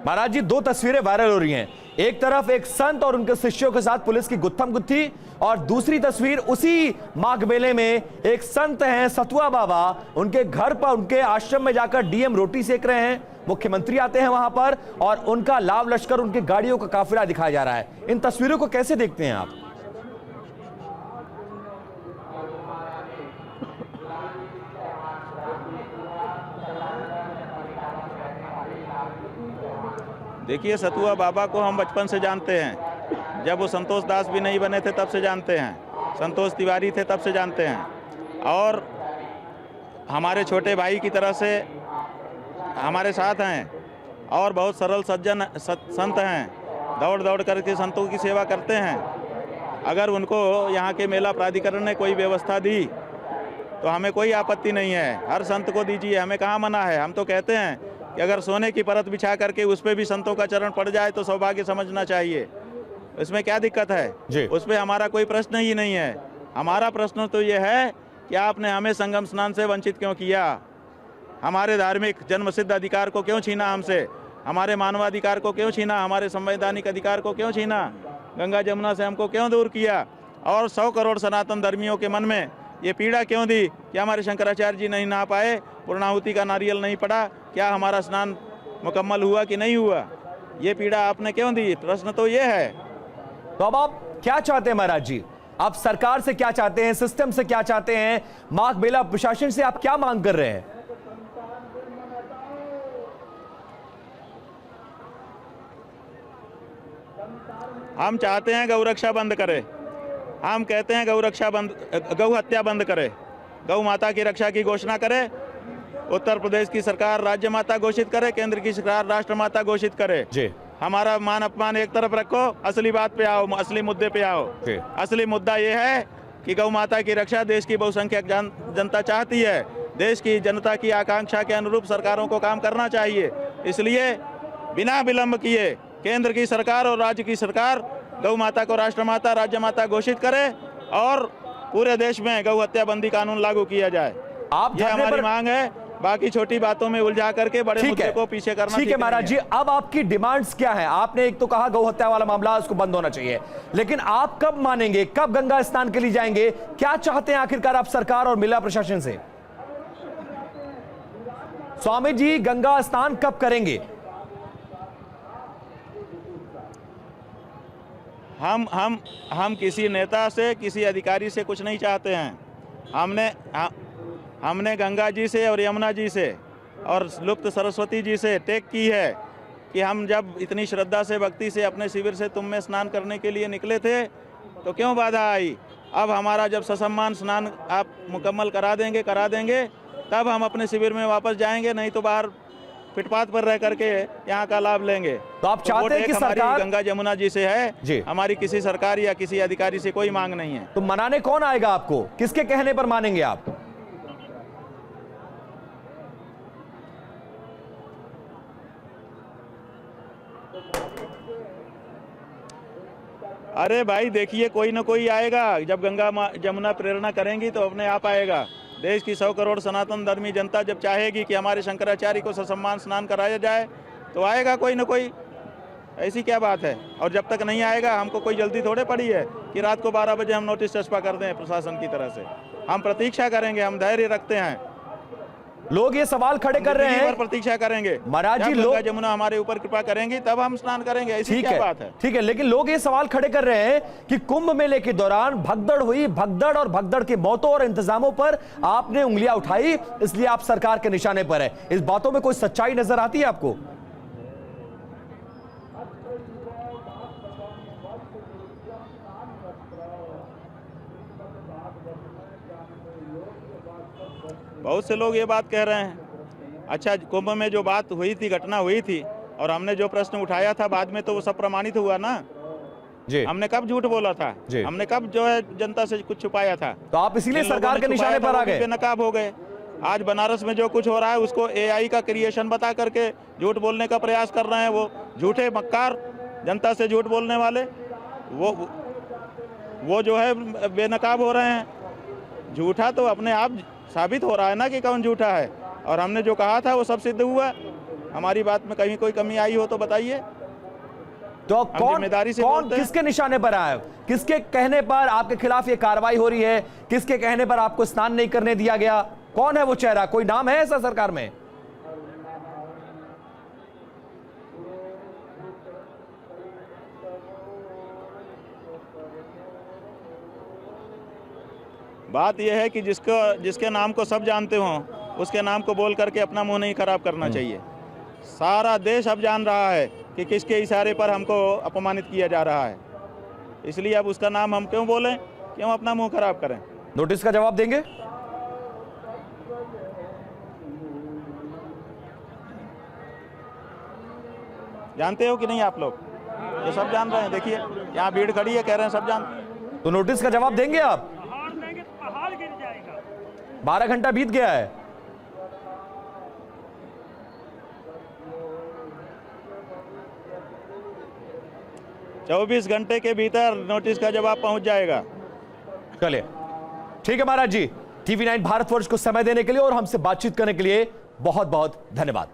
महाराज जी, दो तस्वीरें वायरल हो रही हैं। एक तरफ एक संत और उनके शिष्यों के साथ पुलिस की गुत्थम गुत्थी, और दूसरी तस्वीर उसी माघ मेले में एक संत हैं सतुआ बाबा, उनके घर पर, उनके आश्रम में जाकर डीएम रोटी सेक रहे हैं, मुख्यमंत्री आते हैं वहां पर और उनका लाव लश्कर, उनकी गाड़ियों का काफिला दिखाया जा रहा है। इन तस्वीरों को कैसे देखते हैं आप? देखिए, सतुआ बाबा को हम बचपन से जानते हैं। जब वो संतोष दास भी नहीं बने थे तब से जानते हैं, संतोष तिवारी थे तब से जानते हैं, और हमारे छोटे भाई की तरह से हमारे साथ हैं, और बहुत सरल सज्जन संत हैं, दौड़ दौड़ करके संतों की सेवा करते हैं। अगर उनको यहाँ के मेला प्राधिकरण ने कोई व्यवस्था दी तो हमें कोई आपत्ति नहीं है, हर संत को दीजिए, हमें कहाँ मना है। हम तो कहते हैं कि अगर सोने की परत बिछा करके उस पर भी संतों का चरण पड़ जाए तो सौभाग्य समझना चाहिए, इसमें क्या दिक्कत है? उस पर हमारा कोई प्रश्न ही नहीं है। हमारा प्रश्न तो ये है कि आपने हमें संगम स्नान से वंचित क्यों किया? हमारे धार्मिक जन्मसिद्ध अधिकार को क्यों छीना हमसे? हमारे मानवाधिकार को क्यों छीना? हमारे संवैधानिक अधिकार को क्यों छीना? गंगा जमुना से हमको क्यों दूर किया? और 100 करोड़ सनातन धर्मियों के मन में ये पीड़ा क्यों दी कि हमारे शंकराचार्य जी नहीं नहा पाए, पूर्णाहुति का नारियल नहीं पड़ा, क्या हमारा स्नान मुकम्मल हुआ कि नहीं हुआ? ये पीड़ा आपने क्यों दी? प्रश्न तो ये है। तो अब आप क्या चाहते हैं महाराज जी? आप सरकार से क्या चाहते हैं, सिस्टम से क्या चाहते हैं, माघ मेला प्रशासन से आप क्या मांग कर रहे हैं? हम चाहते हैं गौरक्षा बंद करे। हम कहते हैं गौरक्षा बंद, गौ हत्या बंद करे, गौ माता की रक्षा की घोषणा करे। उत्तर प्रदेश की सरकार राज्य माता घोषित करे, केंद्र की सरकार राष्ट्र माता घोषित करे जी। हमारा मान अपमान एक तरफ रखो, असली बात पे आओ, असली मुद्दे पे आओ। असली मुद्दा ये है कि गौ माता की रक्षा देश की बहुसंख्यक जनता चाहती है। देश की जनता की आकांक्षा के अनुरूप सरकारों को काम करना चाहिए। इसलिए बिना विलंब किए केंद्र की सरकार और राज्य की सरकार गौ माता को राष्ट्र माता, राज्य माता घोषित करे और पूरे देश में गौ हत्या बंदी कानून लागू किया जाए। ये हमारी मांग है। बाकी छोटी बातों में उलझा करके बड़े मुद्दे को पीछे करना ठीक है महाराज जी। अब आपकी डिमांड्स क्या है? आपने एक तो कहा गौ हत्या वाला मामला उसको बंद होना चाहिए, लेकिन आप कब मानेंगे, कब गंगा स्नान के लिए जाएंगे? क्या चाहते हैं आखिरकार आप सरकार और मेला प्रशासन से? स्वामी जी, गंगा स्नान कब करेंगे? हम किसी नेता से, किसी अधिकारी से कुछ नहीं चाहते हैं। हमने गंगा जी से और यमुना जी से और लुप्त सरस्वती जी से टेक की है कि हम जब इतनी श्रद्धा से, भक्ति से अपने शिविर से तुम में स्नान करने के लिए निकले थे तो क्यों बाधा आई? अब हमारा जब ससम्मान स्नान आप मुकम्मल करा देंगे तब हम अपने शिविर में वापस जाएंगे, नहीं तो बाहर फुटपाथ पर रह करके यहाँ का लाभ लेंगे। तो आप चाहते हैं कि सरकार गंगा जमुना जी से है जी, हमारी किसी सरकार या किसी अधिकारी से कोई मांग नहीं है। तो मनाने कौन आएगा आपको? किसके कहने पर मानेंगे आप? अरे भाई देखिए, कोई ना कोई आएगा। जब गंगा जमुना प्रेरणा करेंगी तो अपने आप आएगा। देश की 100 करोड़ सनातन धर्मी जनता जब चाहेगी कि हमारे शंकराचार्य को ससम्मान स्नान कराया जाए तो आएगा कोई ना कोई। ऐसी क्या बात है? और जब तक नहीं आएगा, हमको कोई जल्दी थोड़े पड़ी है कि रात को 12 बजे हम नोटिस चस्पा कर दें प्रशासन की तरह से। हम प्रतीक्षा करेंगे, हम धैर्य रखते हैं। लोग ये सवाल खड़े कर रहे हैं, प्रतीक्षा करेंगे महाराज जी। लोग जमुना हमारे ऊपर कृपा करेंगे तब हम स्नान करेंगे। ऐसी क्या बात है? ठीक है, लेकिन लोग ये सवाल खड़े कर रहे हैं कि कुंभ मेले के दौरान भगदड़ हुई, भगदड़ और भगदड़ के मौतों और इंतजामों पर आपने उंगलियां उठाई, इसलिए आप सरकार के निशाने पर है। इस बातों में कोई सच्चाई नजर आती है आपको? बहुत से लोग ये बात कह रहे हैं। अच्छा, कुंभ में जो बात हुई थी, घटना हुई थी, और हमने जो प्रश्न उठाया था बाद में, तो वो सब प्रमाणित हुआ ना जी। हमने कब झूठ बोला था? हमने कब जो है जनता से कुछ छुपाया था? तो आप इसीलिए सरकार के निशाने पर आ गए, बेनकाब हो गए। आज बनारस में जो कुछ हो रहा है उसको AI का क्रिएशन बता करके झूठ बोलने का प्रयास कर रहे हैं। वो झूठे मक्कार, जनता से झूठ बोलने वाले, वो जो है बेनकाब हो रहे हैं। झूठा तो अपने आप साबित हो रहा है ना कि कौन झूठा है, और हमने जो कहा था वो सब सिद्ध हुआ। हमारी बात में कहीं कोई कमी आई हो तो बताइए। तो कौन जिम्मेदारी से कौन बोलते हैं। किसके निशाने पर आया, किसके कहने पर आपके खिलाफ ये कार्रवाई हो रही है, किसके कहने पर आपको स्नान नहीं करने दिया गया, कौन है वो चेहरा, कोई नाम है ऐसा सरकार में? बात यह है कि जिसके नाम को सब जानते हो उसके नाम को बोल करके अपना मुंह नहीं खराब करना चाहिए। सारा देश अब जान रहा है कि किसके इशारे पर हमको अपमानित किया जा रहा है, इसलिए अब उसका नाम हम क्यों बोलें, क्यों अपना मुंह खराब करें। नोटिस का जवाब देंगे? जानते हो कि नहीं आप लोग? ये सब जान रहे हैं, देखिए यहाँ भीड़ खड़ी है, कह रहे हैं सब जान। तो नोटिस का जवाब देंगे आप? 12 घंटा बीत गया है। चौबीस घंटे के भीतर नोटिस का जवाब पहुंच जाएगा। चलिए ठीक है महाराज जी, TV9 भारतवर्ष को समय देने के लिए और हमसे बातचीत करने के लिए बहुत बहुत धन्यवाद।